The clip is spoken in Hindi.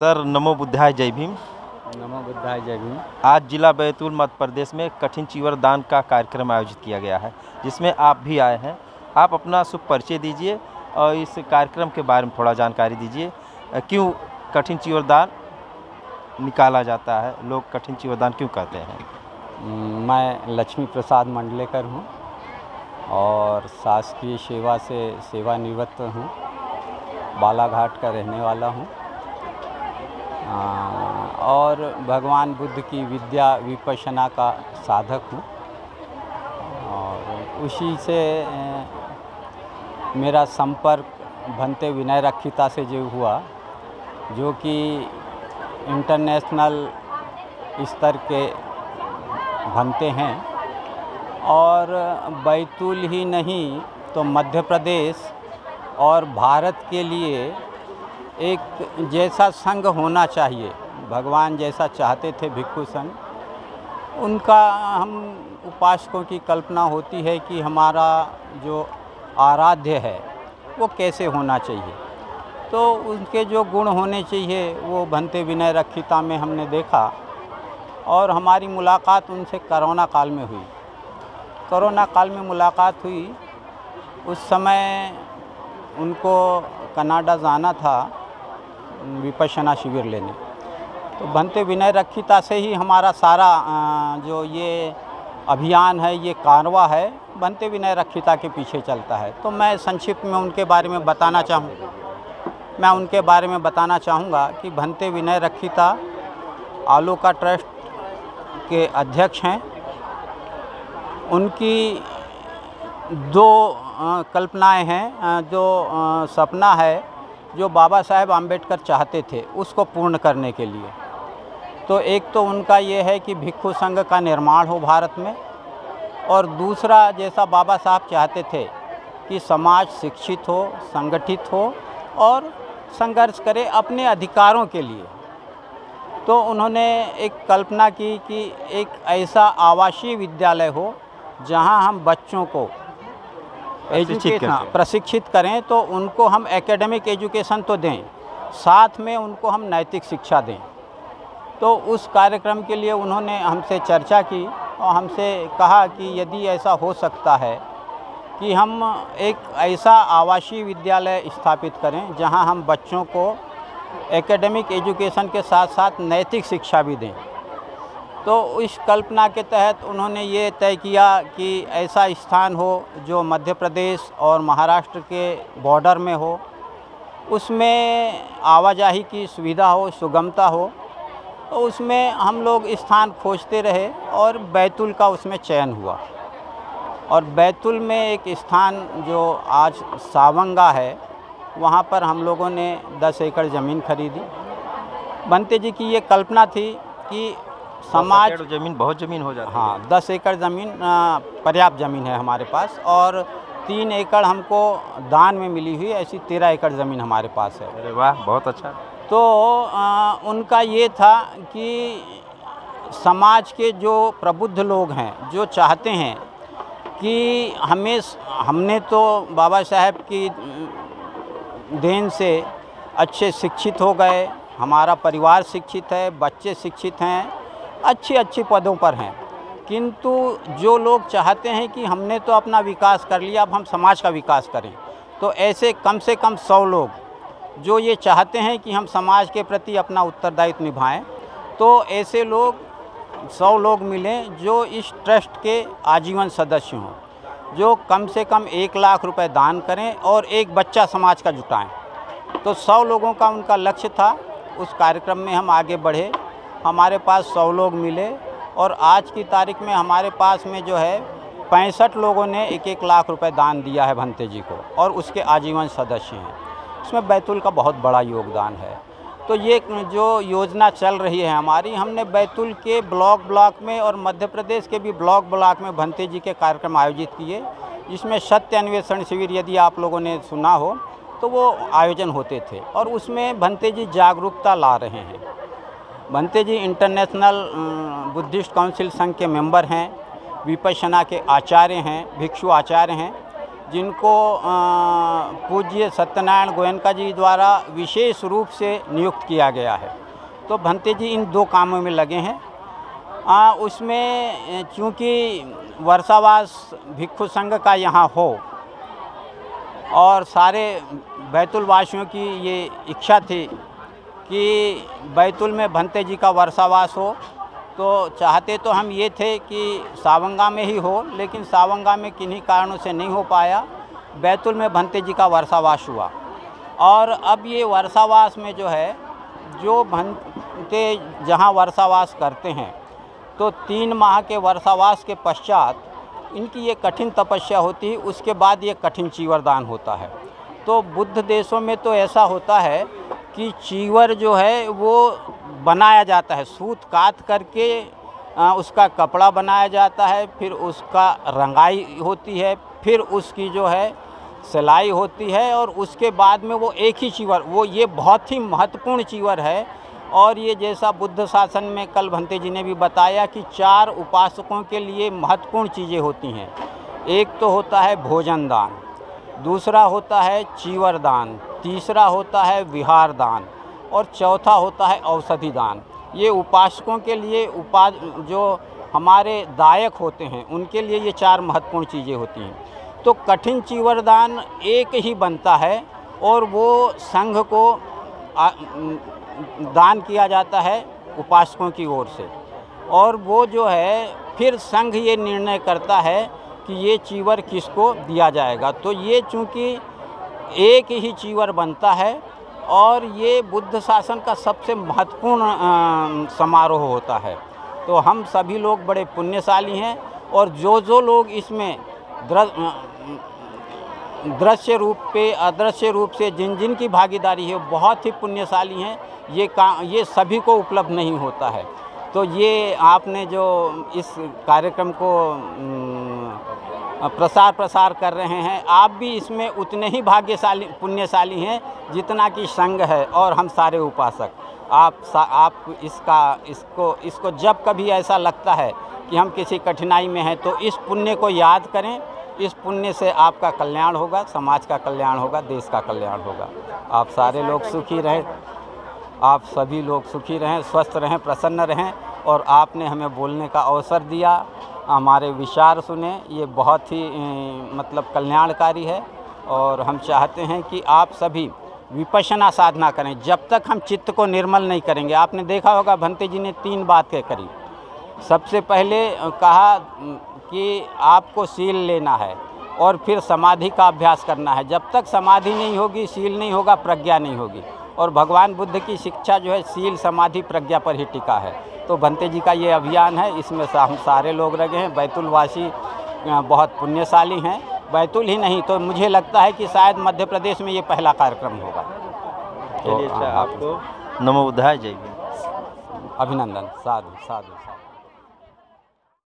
सर नमो बुद्धाय जय भीम। नमो बुद्धाय जय भीम। आज जिला बैतूल मध्य प्रदेश में कठिन चीवर दान का कार्यक्रम आयोजित किया गया है, जिसमें आप भी आए हैं। आप अपना शुभ परिचय दीजिए और इस कार्यक्रम के बारे में थोड़ा जानकारी दीजिए। क्यों कठिन चीवर दान निकाला जाता है, लोग कठिन चीवर दान क्यों करते हैं? मैं लक्ष्मी प्रसाद मंडलेकर हूँ और शासकीय सेवा से सेवानिवृत्त हूँ। बालाघाट का रहने वाला हूँ और भगवान बुद्ध की विद्या विपश्यना का साधक हूँ और उसी से मेरा संपर्क भंते विनय रक्षिता से जो हुआ, जो कि इंटरनेशनल स्तर के भंते हैं और बैतूल ही नहीं तो मध्य प्रदेश और भारत के लिए एक जैसा संघ होना चाहिए, भगवान जैसा चाहते थे भिक्षु संघ, उनका हम उपासकों की कल्पना होती है कि हमारा जो आराध्य है वो कैसे होना चाहिए। तो उनके जो गुण होने चाहिए वो भंते विनय रक्षिता में हमने देखा और हमारी मुलाकात उनसे कोरोना काल में हुई। कोरोना काल में मुलाकात हुई, उस समय उनको कनाडा जाना था विपश्यना शिविर लेने। तो भंते विनय रक्षिता से ही हमारा सारा जो ये अभियान है, ये कारवा है, भंते विनय रक्षिता के पीछे चलता है। तो मैं संक्षिप्त में उनके बारे में बताना चाहूँगा कि भंते विनय रक्षिता आलोका ट्रस्ट के अध्यक्ष हैं। उनकी दो कल्पनाएं हैं, जो सपना है जो बाबा साहेब आम्बेडकर चाहते थे उसको पूर्ण करने के लिए। तो एक तो उनका ये है कि भिक्षु संघ का निर्माण हो भारत में, और दूसरा जैसा बाबा साहब चाहते थे कि समाज शिक्षित हो, संगठित हो और संघर्ष करे अपने अधिकारों के लिए। तो उन्होंने एक कल्पना की कि एक ऐसा आवासीय विद्यालय हो जहां हम बच्चों को प्रशिक्षित करें, तो उनको हम एकेडमिक एजुकेशन तो दें, साथ में उनको हम नैतिक शिक्षा दें। तो उस कार्यक्रम के लिए उन्होंने हमसे चर्चा की और हमसे कहा कि यदि ऐसा हो सकता है कि हम एक ऐसा आवासीय विद्यालय स्थापित करें जहां हम बच्चों को एकेडमिक एजुकेशन के साथ साथ नैतिक शिक्षा भी दें। तो इस कल्पना के तहत उन्होंने ये तय किया कि ऐसा स्थान हो जो मध्य प्रदेश और महाराष्ट्र के बॉर्डर में हो, उसमें आवाजाही की सुविधा हो, सुगमता हो। तो उसमें हम लोग स्थान खोजते रहे और बैतूल का उसमें चयन हुआ। और बैतूल में एक स्थान जो आज सावंगा है, वहाँ पर हम लोगों ने 10 एकड़ ज़मीन खरीदी। भंते जी की ये कल्पना थी कि समाज बहुत ज़मीन हो जाती है। हाँ, 10 एकड़ ज़मीन पर्याप्त ज़मीन है हमारे पास और 3 एकड़ हमको दान में मिली हुई, ऐसी 13 एकड़ ज़मीन हमारे पास है। अरे वाह, बहुत अच्छा। तो उनका ये था कि समाज के जो प्रबुद्ध लोग हैं, जो चाहते हैं कि हमने तो बाबा साहेब की देन से अच्छे शिक्षित हो गए, हमारा परिवार शिक्षित है, बच्चे शिक्षित हैं, अच्छे पदों पर हैं, किंतु जो लोग चाहते हैं कि हमने तो अपना विकास कर लिया, अब हम समाज का विकास करें। तो ऐसे कम से कम 100 लोग जो ये चाहते हैं कि हम समाज के प्रति अपना उत्तरदायित्व निभाएं, तो ऐसे लोग 100 लोग मिलें जो इस ट्रस्ट के आजीवन सदस्य हों, जो कम से कम 1 लाख रुपए दान करें और एक बच्चा समाज का जुटाएं। तो 100 लोगों का उनका लक्ष्य था। उस कार्यक्रम में हम आगे बढ़े, हमारे पास 100 लोग मिले और आज की तारीख में हमारे पास में जो है 65 लोगों ने 1-1 लाख रुपए दान दिया है भंते जी को और उसके आजीवन सदस्य हैं। इसमें बैतूल का बहुत बड़ा योगदान है। तो ये जो योजना चल रही है हमारी, हमने बैतूल के ब्लॉक में और मध्य प्रदेश के भी ब्लॉक में भंते जी के कार्यक्रम आयोजित किए, जिसमें सत्य अन्वेषण शिविर, यदि आप लोगों ने सुना हो तो वो आयोजन होते थे और उसमें भंते जी जागरूकता ला रहे हैं। भंते जी इंटरनेशनल बुद्धिस्ट काउंसिल संघ के मेंबर हैं, विपश्यना के आचार्य हैं, भिक्षु आचार्य हैं। जिनको पूज्य सत्यनारायण गोयनका जी द्वारा विशेष रूप से नियुक्त किया गया है। तो भंते जी इन 2 कामों में लगे हैं। उसमें चूँकि वर्षावास भिक्षु संघ का यहाँ हो और सारे बैतुल वासियों की ये इच्छा थी कि बैतुल में भंते जी का वर्षावास हो, तो चाहते तो हम ये थे कि सावंगा में ही हो, लेकिन सावंगा में किन्हीं कारणों से नहीं हो पाया। बैतुल में भंते जी का वर्षावास हुआ और अब ये वर्षावास में जो है, जो भंते जहाँ वर्षावास करते हैं तो 3 माह के वर्षावास के पश्चात इनकी ये कठिन तपस्या होती है, उसके बाद ये कठिन चीवरदान होता है। तो बुद्ध देशों में तो ऐसा होता है कि चीवर जो है वो बनाया जाता है, सूत काट करके उसका कपड़ा बनाया जाता है, फिर उसका रंगाई होती है, फिर उसकी जो है सिलाई होती है और उसके बाद में वो एक ही चीवर, वो ये बहुत ही महत्वपूर्ण चीवर है। और ये जैसा बुद्ध शासन में कल भंते जी ने भी बताया कि 4 उपासकों के लिए महत्वपूर्ण चीज़ें होती हैं। एक तो होता है भोजन दान, दूसरा होता है चीवर दान, तीसरा होता है विहार दान और चौथा होता है औषधि दान। ये उपासकों के लिए जो हमारे दायक होते हैं उनके लिए ये 4 महत्वपूर्ण चीज़ें होती हैं। तो कठिन चीवर दान एक ही बनता है और वो संघ को दान किया जाता है उपासकों की ओर से, और वो जो है फिर संघ ये निर्णय करता है कि ये चीवर किसको दिया जाएगा। तो ये चूँकि एक ही चीवर बनता है और ये बुद्ध शासन का सबसे महत्वपूर्ण समारोह होता है। तो हम सभी लोग बड़े पुण्यशाली हैं और जो लोग इसमें दृश्य रूप पे अदृश्य रूप से जिन की भागीदारी है बहुत ही पुण्यशाली हैं। ये सभी को उपलब्ध नहीं होता है। तो ये आपने जो इस कार्यक्रम को प्रसार कर रहे हैं, आप भी इसमें उतने ही भाग्यशाली पुण्यशाली हैं जितना कि संघ है और हम सारे उपासक। आप इसको जब कभी ऐसा लगता है कि हम किसी कठिनाई में हैं तो इस पुण्य को याद करें। इस पुण्य से आपका कल्याण होगा, समाज का कल्याण होगा, देश का कल्याण होगा। आप सारे लोग सुखी रहें, आप सभी लोग सुखी रहें, स्वस्थ रहें, प्रसन्न रहें। और आपने हमें बोलने का अवसर दिया, हमारे विचार सुने, ये बहुत ही मतलब कल्याणकारी है। और हम चाहते हैं कि आप सभी विपश्यना साधना करें। जब तक हम चित्त को निर्मल नहीं करेंगे, आपने देखा होगा भंते जी ने 3 बातें करी। सबसे पहले कहा कि आपको शील लेना है और फिर समाधि का अभ्यास करना है। जब तक समाधि नहीं होगी, शील नहीं होगा, प्रज्ञा नहीं होगी। और भगवान बुद्ध की शिक्षा जो है शील समाधि प्रज्ञा पर ही टिका है। तो भंते जी का ये अभियान है, इसमें हम सारे लोग लगे हैं। बैतुलवासी बहुत पुण्यशाली हैं। बैतुल ही नहीं तो मुझे लगता है कि शायद मध्य प्रदेश में ये पहला कार्यक्रम होगा। तो आपको नमो बुद्धाय, जय हिंद। अभिनंदन। साधु साधु साधु।